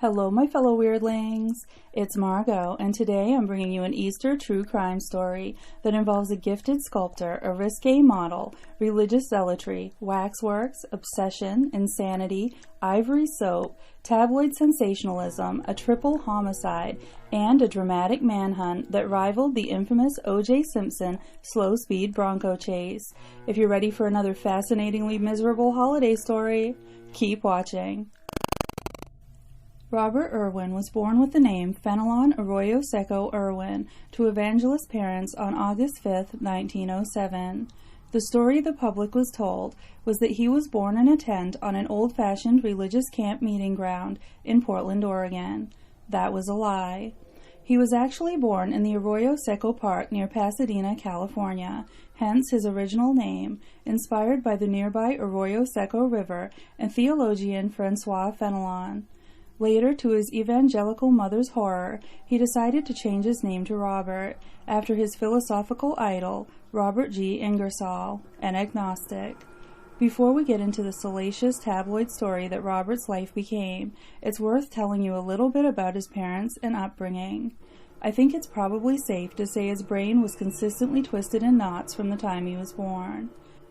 Hello, my fellow weirdlings. It's Margot, and today I'm bringing you an Easter true crime story that involves a gifted sculptor, a risque model, religious zealotry, waxworks, obsession, insanity, ivory soap, tabloid sensationalism, a triple homicide, and a dramatic manhunt that rivaled the infamous O.J. Simpson slow-speed Bronco chase. If you're ready for another fascinatingly miserable holiday story, keep watching. Robert Irwin was born with the name Fenelon Arroyo Seco Irwin to evangelist parents on August 5, 1907. The story the public was told was that he was born in a tent on an old-fashioned religious camp meeting ground in Portland, Oregon. That was a lie. He was actually born in the Arroyo Seco Park near Pasadena, California, hence his original name, inspired by the nearby Arroyo Seco River and theologian Francois Fenelon. Later, to his evangelical mother's horror, he decided to change his name to Robert, after his philosophical idol, Robert G. Ingersoll, an agnostic. Before we get into the salacious tabloid story that Robert's life became, it's worth telling you a little bit about his parents and upbringing. I think it's probably safe to say his brain was consistently twisted in knots from the time he was born.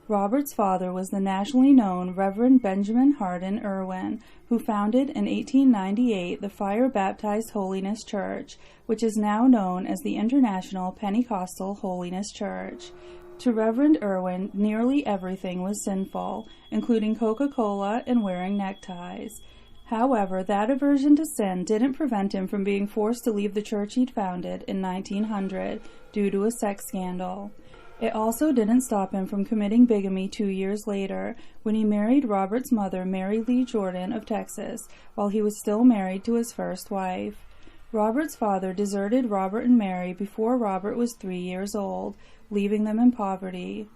Robert's father was the nationally known Reverend Benjamin Hardin Irwin, who founded in 1898 the Fire-Baptized Holiness Church, which is now known as the International Pentecostal Holiness Church. To Reverend Irwin, nearly everything was sinful, including Coca-Cola and wearing neckties. However, that aversion to sin didn't prevent him from being forced to leave the church he'd founded in 1900 due to a sex scandal. It also didn't stop him from committing bigamy 2 years later, when he married Robert's mother, Mary Lee Jordan of Texas, while he was still married to his first wife. Robert's father deserted Robert and Mary before Robert was 3 years old, leaving them in poverty.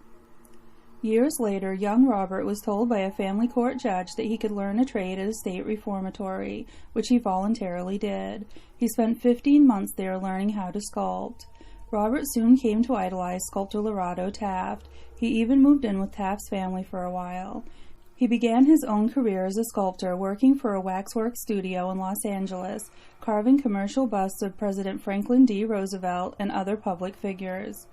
Years later, young Robert was told by a family court judge that he could learn a trade at a state reformatory, which he voluntarily did. He spent 15 months there learning how to sculpt. Robert soon came to idolize sculptor Lorado Taft. He even moved in with Taft's family for a while. He began his own career as a sculptor, working for a waxwork studio in Los Angeles, carving commercial busts of President Franklin D. Roosevelt and other public figures.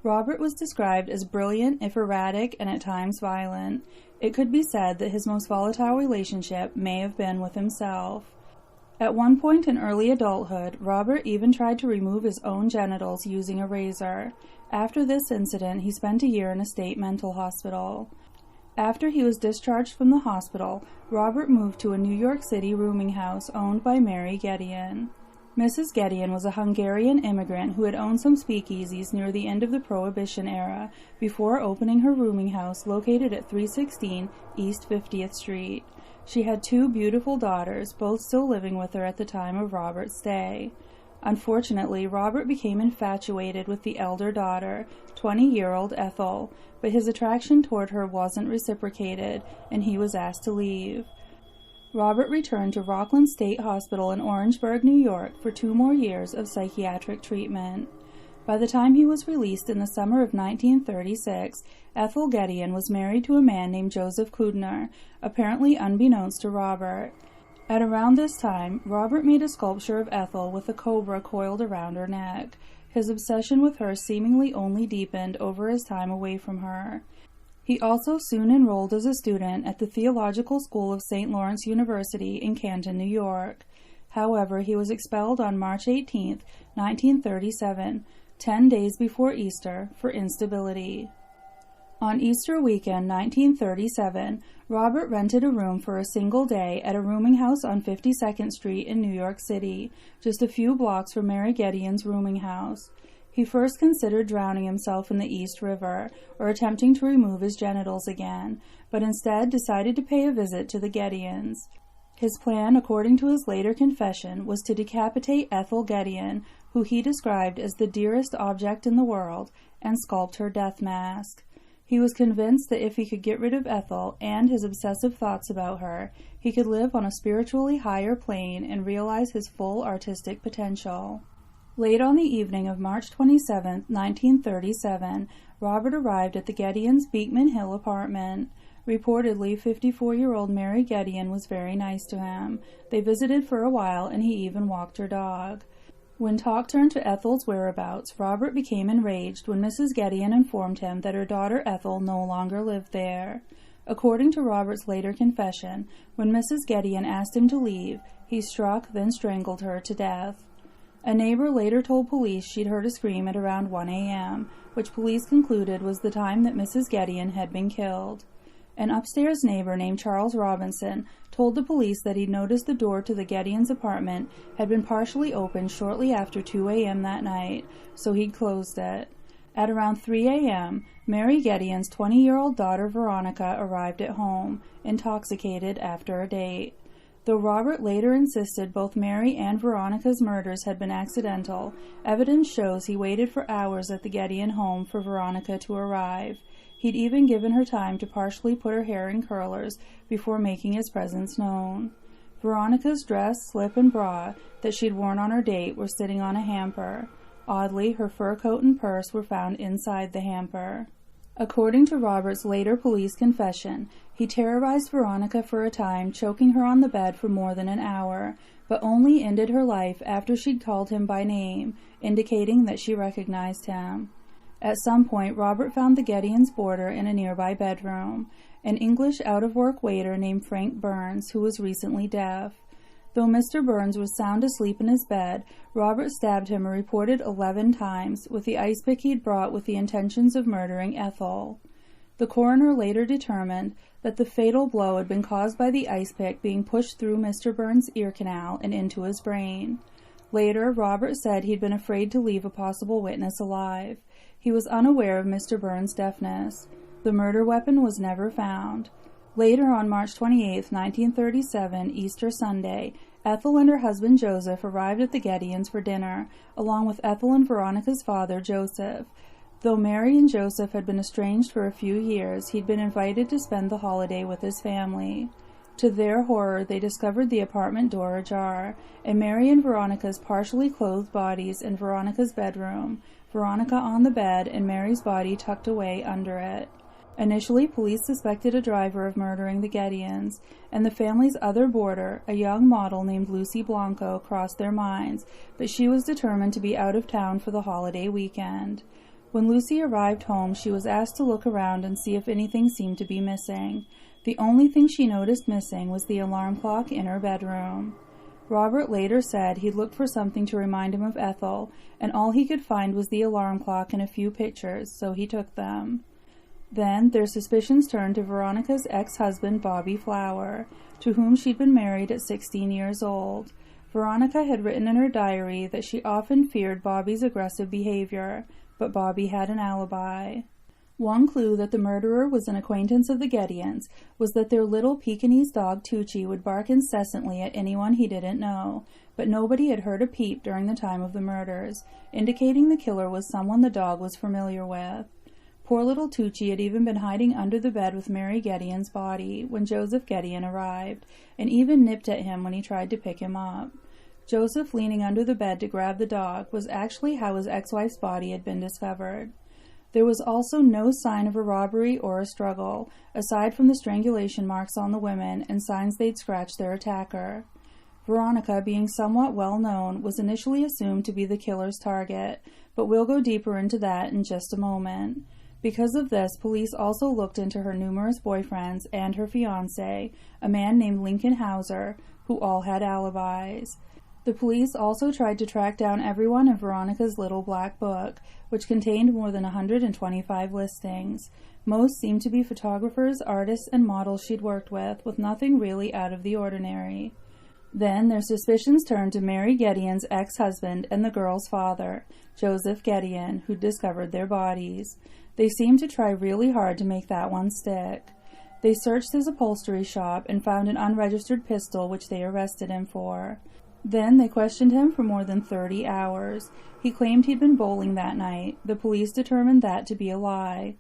Robert was described as brilliant, if erratic, and at times violent. It could be said that his most volatile relationship may have been with himself. At one point in early adulthood, Robert even tried to remove his own genitals using a razor. After this incident, he spent a year in a state mental hospital. After he was discharged from the hospital, Robert moved to a New York City rooming house owned by Mary Gedeon. Mrs. Gedeon was a Hungarian immigrant who had owned some speakeasies near the end of the Prohibition era before opening her rooming house located at 316 East 50th Street. She had 2 beautiful daughters, both still living with her at the time of Robert's stay. Unfortunately, Robert became infatuated with the elder daughter, 20-year-old Ethel, but his attraction toward her wasn't reciprocated, and he was asked to leave. Robert returned to Rockland State Hospital in Orangeburg, New York, for 2 more years of psychiatric treatment. By the time he was released in the summer of 1936, Ethel Gedeon was married to a man named Joseph Kudner, apparently unbeknownst to Robert. At around this time, Robert made a sculpture of Ethel with a cobra coiled around her neck. His obsession with her seemingly only deepened over his time away from her. He also soon enrolled as a student at the Theological School of St. Lawrence University in Canton, New York. However, he was expelled on March 18, 1937, 10 days before Easter, for instability. On Easter weekend 1937, Robert rented a room for a single day at a rooming house on 52nd Street in New York City, just a few blocks from Mary Gedeon's rooming house. He first considered drowning himself in the East River, or attempting to remove his genitals again, but instead decided to pay a visit to the Gedeons. His plan, according to his later confession, was to decapitate Ethel Gedeon, who he described as the dearest object in the world, and sculpt her death mask. He was convinced that if he could get rid of Ethel and his obsessive thoughts about her, he could live on a spiritually higher plane and realize his full artistic potential. Late on the evening of March 27, 1937, Robert arrived at the Gedeons' Beekman Hill apartment. Reportedly, 54-year-old Mary Gedeon was very nice to him. They visited for a while, and he even walked her dog. When talk turned to Ethel's whereabouts, Robert became enraged when Mrs. Gedeon informed him that her daughter Ethel no longer lived there. According to Robert's later confession, when Mrs. Gedeon asked him to leave, he struck, then strangled her to death. A neighbor later told police she'd heard a scream at around 1 a.m., which police concluded was the time that Mrs. Gedeon had been killed. An upstairs neighbor named Charles Robinson told the police that he'd noticed the door to the Gedeon's apartment had been partially opened shortly after 2 a.m. that night, so he'd closed it. At around 3 a.m., Mary Gedeon's 20-year-old daughter Veronica arrived at home, intoxicated after a date. Though Robert later insisted both Mary and Veronica's murders had been accidental, evidence shows he waited for hours at the Gedeon home for Veronica to arrive. He'd even given her time to partially put her hair in curlers before making his presence known. Veronica's dress, slip, and bra that she'd worn on her date were sitting on a hamper. Oddly, her fur coat and purse were found inside the hamper. According to Robert's later police confession, he terrorized Veronica for a time, choking her on the bed for more than an hour, but only ended her life after she'd called him by name, indicating that she recognized him. At some point, Robert found the Gedeon's boarder in a nearby bedroom, an English out-of-work waiter named Frank Burns, who was recently deaf. Though Mr. Burns was sound asleep in his bed, Robert stabbed him a reported 11 times with the ice pick he'd brought with the intentions of murdering Ethel. The coroner later determined that the fatal blow had been caused by the ice pick being pushed through Mr. Burns' ear canal and into his brain. Later, Robert said he'd been afraid to leave a possible witness alive. He was unaware of Mr. Burns' deafness. The murder weapon was never found. Later, on March 28, 1937, Easter Sunday, Ethel and her husband Joseph arrived at the Gedeons for dinner, along with Ethel and Veronica's father, Joseph. Though Mary and Joseph had been estranged for a few years, he'd been invited to spend the holiday with his family. To their horror, they discovered the apartment door ajar, and Mary and Veronica's partially clothed bodies in Veronica's bedroom, Veronica on the bed and Mary's body tucked away under it. Initially, police suspected a driver of murdering the Gedeons, and the family's other boarder, a young model named Lucy Blanco, crossed their minds, but she was determined to be out of town for the holiday weekend. When Lucy arrived home, she was asked to look around and see if anything seemed to be missing. The only thing she noticed missing was the alarm clock in her bedroom. Robert later said he'd looked for something to remind him of Ethel, and all he could find was the alarm clock and a few pictures, so he took them. Then their suspicions turned to Veronica's ex-husband, Bobby Flower, to whom she'd been married at 16 years old. Veronica had written in her diary that she often feared Bobby's aggressive behavior, but Bobby had an alibi. One clue that the murderer was an acquaintance of the Gedeons was that their little Pekingese dog Tucci would bark incessantly at anyone he didn't know, but nobody had heard a peep during the time of the murders, indicating the killer was someone the dog was familiar with. Poor little Tucci had even been hiding under the bed with Mary Gedeon's body when Joseph Gedeon arrived, and even nipped at him when he tried to pick him up. Joseph leaning under the bed to grab the dog was actually how his ex-wife's body had been discovered. There was also no sign of a robbery or a struggle, aside from the strangulation marks on the women and signs they'd scratched their attacker. Veronica, being somewhat well known, was initially assumed to be the killer's target, but we'll go deeper into that in just a moment. Because of this, police also looked into her numerous boyfriends and her fiancé, a man named Lincoln Hauser, who all had alibis. The police also tried to track down everyone in Veronica's little black book, which contained more than 125 listings. Most seemed to be photographers, artists, and models she'd worked with nothing really out of the ordinary. Then their suspicions turned to Mary Gedeon's ex-husband and the girl's father, Joseph Gedeon, who discovered their bodies. They seemed to try really hard to make that one stick. They searched his upholstery shop and found an unregistered pistol, which they arrested him for. Then they questioned him for more than 30 hours. He claimed he'd been bowling that night. The police determined that to be a lie.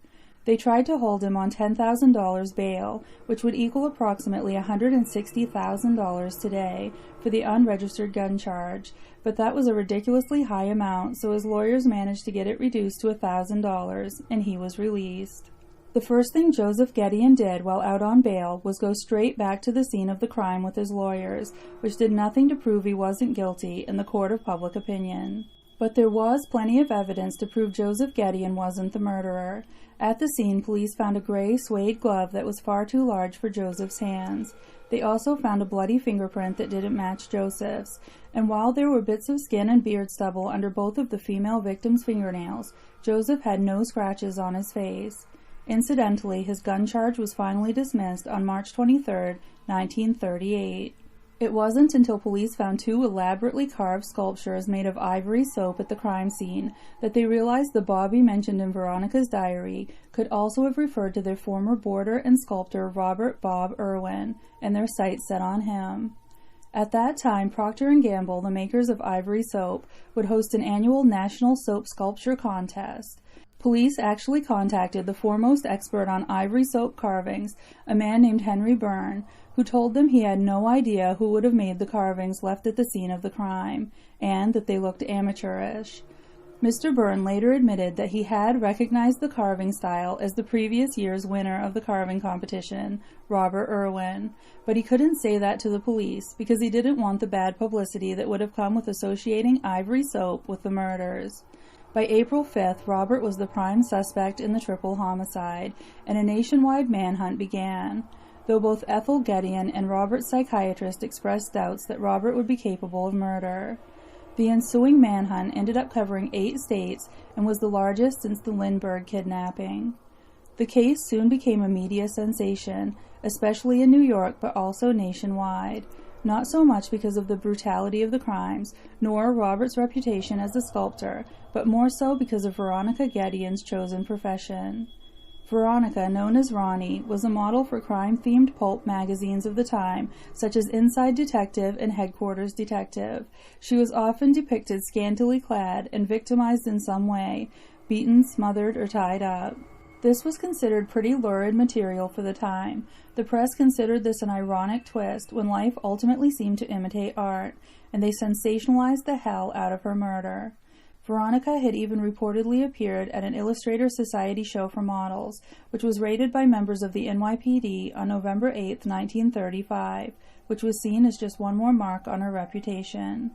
They tried to hold him on $10,000 bail, which would equal approximately $160,000 today, for the unregistered gun charge, but that was a ridiculously high amount, so his lawyers managed to get it reduced to $1,000, and he was released. The first thing Joseph Gedeon did while out on bail was go straight back to the scene of the crime with his lawyers, which did nothing to prove he wasn't guilty in the court of public opinion. But there was plenty of evidence to prove Joseph Gedeon wasn't the murderer. At the scene, police found a gray suede glove that was far too large for Joseph's hands. They also found a bloody fingerprint that didn't match Joseph's, and while there were bits of skin and beard stubble under both of the female victim's fingernails, Joseph had no scratches on his face. Incidentally, his gun charge was finally dismissed on March 23, 1938. It wasn't until police found two elaborately carved sculptures made of ivory soap at the crime scene that they realized the Bobby mentioned in Veronica's diary could also have referred to their former boarder and sculptor Robert Bob Irwin, and their sights set on him. At that time, Procter & Gamble, the makers of ivory soap, would host an annual National Soap Sculpture Contest. Police actually contacted the foremost expert on ivory soap carvings, a man named Henry Byrne, who told them he had no idea who would have made the carvings left at the scene of the crime, and that they looked amateurish. Mr. Byrne later admitted that he had recognized the carving style as the previous year's winner of the carving competition, Robert Irwin, but he couldn't say that to the police because he didn't want the bad publicity that would have come with associating ivory soap with the murders. By April 5th, Robert was the prime suspect in the triple homicide, and a nationwide manhunt began, though both Ethel Gedeon and Robert's psychiatrist expressed doubts that Robert would be capable of murder. The ensuing manhunt ended up covering 8 states and was the largest since the Lindbergh kidnapping. The case soon became a media sensation, especially in New York but also nationwide. Not so much because of the brutality of the crimes, nor Robert's reputation as a sculptor, but more so because of Veronica Gedeon's chosen profession. Veronica, known as Ronnie, was a model for crime-themed pulp magazines of the time, such as Inside Detective and Headquarters Detective. She was often depicted scantily clad and victimized in some way, beaten, smothered, or tied up. This was considered pretty lurid material for the time. The press considered this an ironic twist when life ultimately seemed to imitate art, and they sensationalized the hell out of her murder. Veronica had even reportedly appeared at an Illustrator Society show for models, which was rated by members of the NYPD on November 8, 1935, which was seen as just one more mark on her reputation.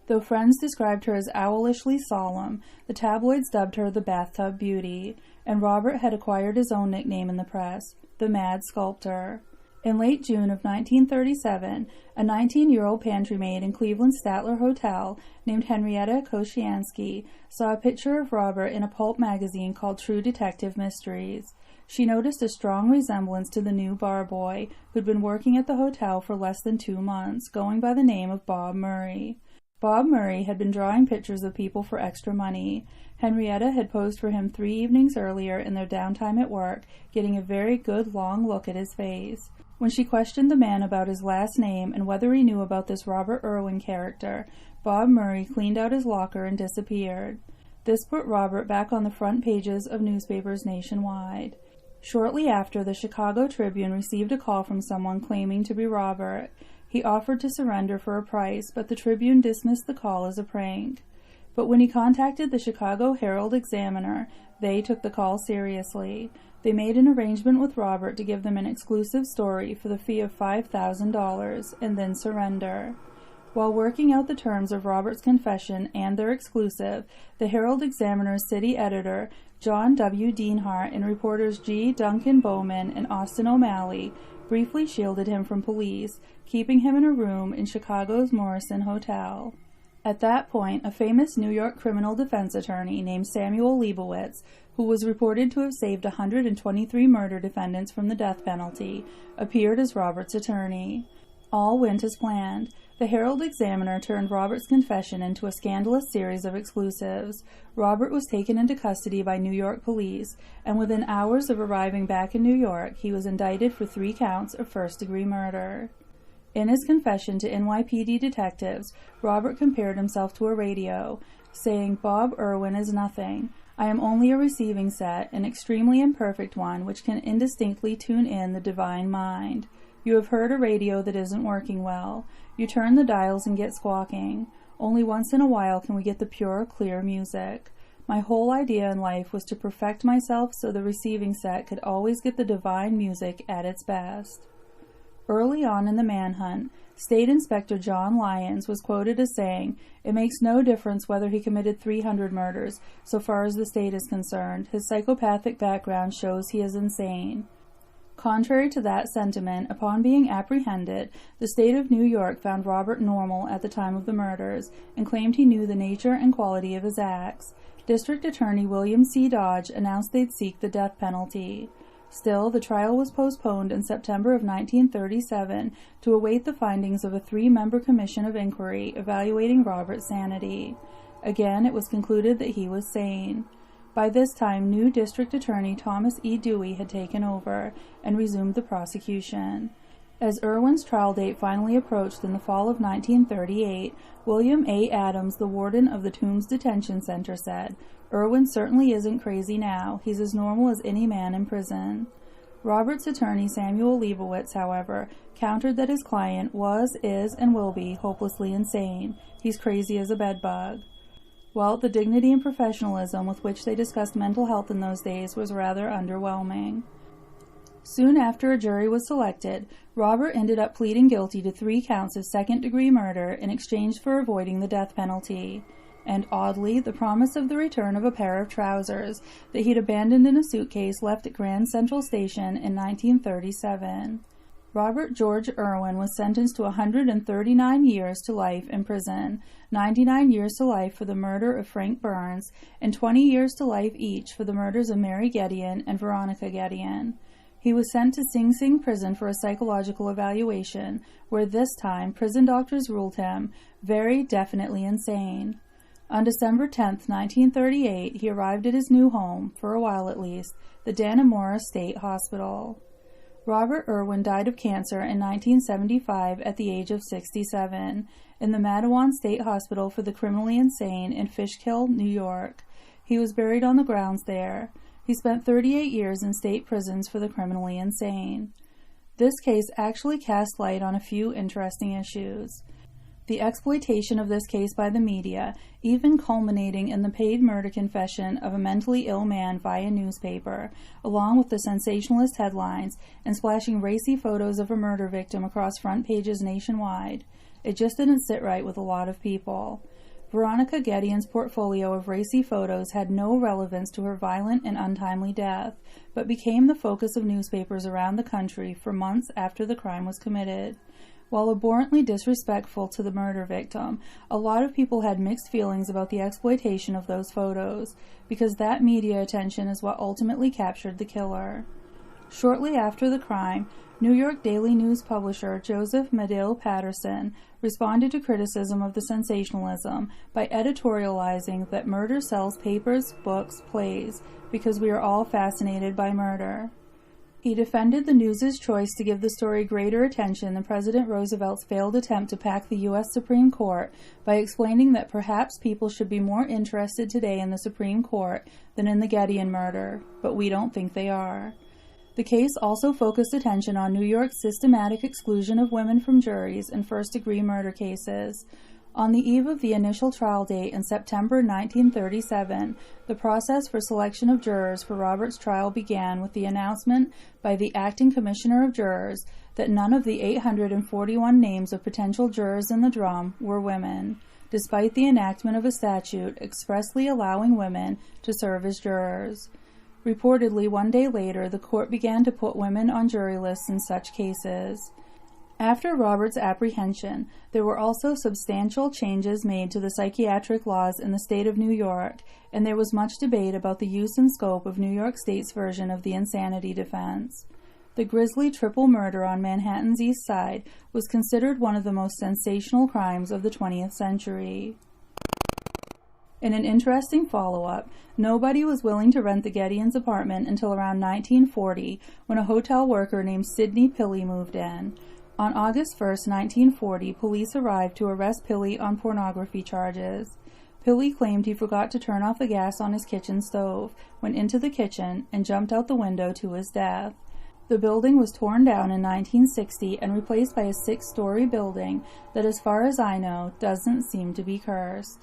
Though friends described her as owlishly solemn, the tabloids dubbed her the Bathtub Beauty, and Robert had acquired his own nickname in the press, the Mad Sculptor. In late June of 1937, a 19-year-old pantry maid in Cleveland's Statler Hotel named Henrietta Koscianski saw a picture of Robert in a pulp magazine called True Detective Mysteries. She noticed a strong resemblance to the new bar boy who'd been working at the hotel for less than 2 months, going by the name of Bob Murray. Bob Murray had been drawing pictures of people for extra money. Henrietta had posed for him 3 evenings earlier in their downtime at work, getting a very good long look at his face. When she questioned the man about his last name and whether he knew about this Robert Irwin character, Bob Murray cleaned out his locker and disappeared. This put Robert back on the front pages of newspapers nationwide. Shortly after, the Chicago Tribune received a call from someone claiming to be Robert. He offered to surrender for a price, but the Tribune dismissed the call as a prank. But when he contacted the Chicago Herald-Examiner, they took the call seriously. They made an arrangement with Robert to give them an exclusive story for the fee of $5,000 and then surrender. While working out the terms of Robert's confession and their exclusive, the Herald-Examiner's city editor, John W. Deanhart, and reporters G. Duncan Bowman and Austin O'Malley briefly shielded him from police, keeping him in a room in Chicago's Morrison Hotel. At that point, a famous New York criminal defense attorney named Samuel Leibowitz, who was reported to have saved 123 murder defendants from the death penalty, appeared as Robert's attorney. All went as planned. The Herald-Examiner turned Robert's confession into a scandalous series of exclusives. Robert was taken into custody by New York police, and within hours of arriving back in New York, he was indicted for 3 counts of first-degree murder. In his confession to NYPD detectives, Robert compared himself to a radio, saying, "Bob Irwin is nothing. I am only a receiving set, an extremely imperfect one which can indistinctly tune in the divine mind. You have heard a radio that isn't working well. You turn the dials and get squawking. Only once in a while can we get the pure, clear music. My whole idea in life was to perfect myself so the receiving set could always get the divine music at its best. Early on in the manhunt, State Inspector John Lyons was quoted as saying, "It makes no difference whether he committed 300 murders. So far as the state is concerned, his psychopathic background shows he is insane." Contrary to that sentiment, upon being apprehended, the state of New York found Robert normal at the time of the murders and claimed he knew the nature and quality of his acts. District Attorney William C. Dodge announced they'd seek the death penalty. Still, the trial was postponed in September of 1937 to await the findings of a 3-member commission of inquiry evaluating Robert's sanity. Again, it was concluded that he was sane. By this time, new District Attorney Thomas E. Dewey had taken over and resumed the prosecution. As Irwin's trial date finally approached in the fall of 1938, William A. Adams, the warden of the Tombs Detention Center, said, "Irwin certainly isn't crazy now. He's as normal as any man in prison." Robert's attorney, Samuel Leibowitz, however, countered that his client was, is, and will be hopelessly insane. He's crazy as a bedbug. Well, the dignity and professionalism with which they discussed mental health in those days was rather underwhelming. Soon after a jury was selected, Robert ended up pleading guilty to 3 counts of second-degree murder in exchange for avoiding the death penalty. And oddly, the promise of the return of a pair of trousers that he'd abandoned in a suitcase left at Grand Central Station in 1937. Robert George Irwin was sentenced to 139 years to life in prison, 99 years to life for the murder of Frank Burns, and 20 years to life each for the murders of Mary Gedeon and Veronica Gedeon. He was sent to Sing Sing prison for a psychological evaluation, where this time prison doctors ruled him very definitely insane. On December 10, 1938, he arrived at his new home, for a while at least, the Dannemora State Hospital. Robert Irwin died of cancer in 1975 at the age of 67 in the Mattawan State Hospital for the Criminally Insane in Fishkill, New York. He was buried on the grounds there. He spent 38 years in state prisons for the criminally insane. This case actually cast light on a few interesting issues. The exploitation of this case by the media, even culminating in the paid murder confession of a mentally ill man via newspaper, along with the sensationalist headlines and splashing racy photos of a murder victim across front pages nationwide. It just didn't sit right with a lot of people. Veronica Gedeon's portfolio of racy photos had no relevance to her violent and untimely death, but became the focus of newspapers around the country for months after the crime was committed. While abhorrently disrespectful to the murder victim, a lot of people had mixed feelings about the exploitation of those photos, because that media attention is what ultimately captured the killer. Shortly after the crime, New York Daily News publisher Joseph Medill Patterson responded to criticism of the sensationalism by editorializing that murder sells papers, books, plays, because we are all fascinated by murder. He defended the news's choice to give the story greater attention than President Roosevelt's failed attempt to pack the U.S. Supreme Court by explaining that perhaps people should be more interested today in the Supreme Court than in the Gedeon murder, but we don't think they are. The case also focused attention on New York's systematic exclusion of women from juries in first-degree murder cases. On the eve of the initial trial date in September 1937, the process for selection of jurors for Robert's trial began with the announcement by the acting commissioner of jurors that none of the 841 names of potential jurors in the drum were women, despite the enactment of a statute expressly allowing women to serve as jurors. Reportedly, one day later, the court began to put women on jury lists in such cases. After Robert's apprehension, there were also substantial changes made to the psychiatric laws in the state of New York, and there was much debate about the use and scope of New York State's version of the insanity defense. The grisly triple murder on Manhattan's East Side was considered one of the most sensational crimes of the 20th century. In an interesting follow-up, nobody was willing to rent the Gedeon's apartment until around 1940, when a hotel worker named Sidney Pilley moved in. On August 1, 1940, police arrived to arrest Pilley on pornography charges. Pilley claimed he forgot to turn off the gas on his kitchen stove, went into the kitchen, and jumped out the window to his death. The building was torn down in 1960 and replaced by a 6-story building that, as far as I know, doesn't seem to be cursed.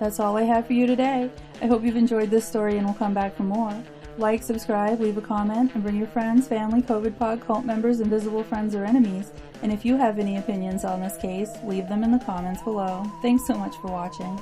That's all I have for you today. I hope you've enjoyed this story and will come back for more. Like, subscribe, leave a comment, and bring your friends, family, COVID pod, cult members, invisible friends, or enemies. And if you have any opinions on this case, leave them in the comments below. Thanks so much for watching.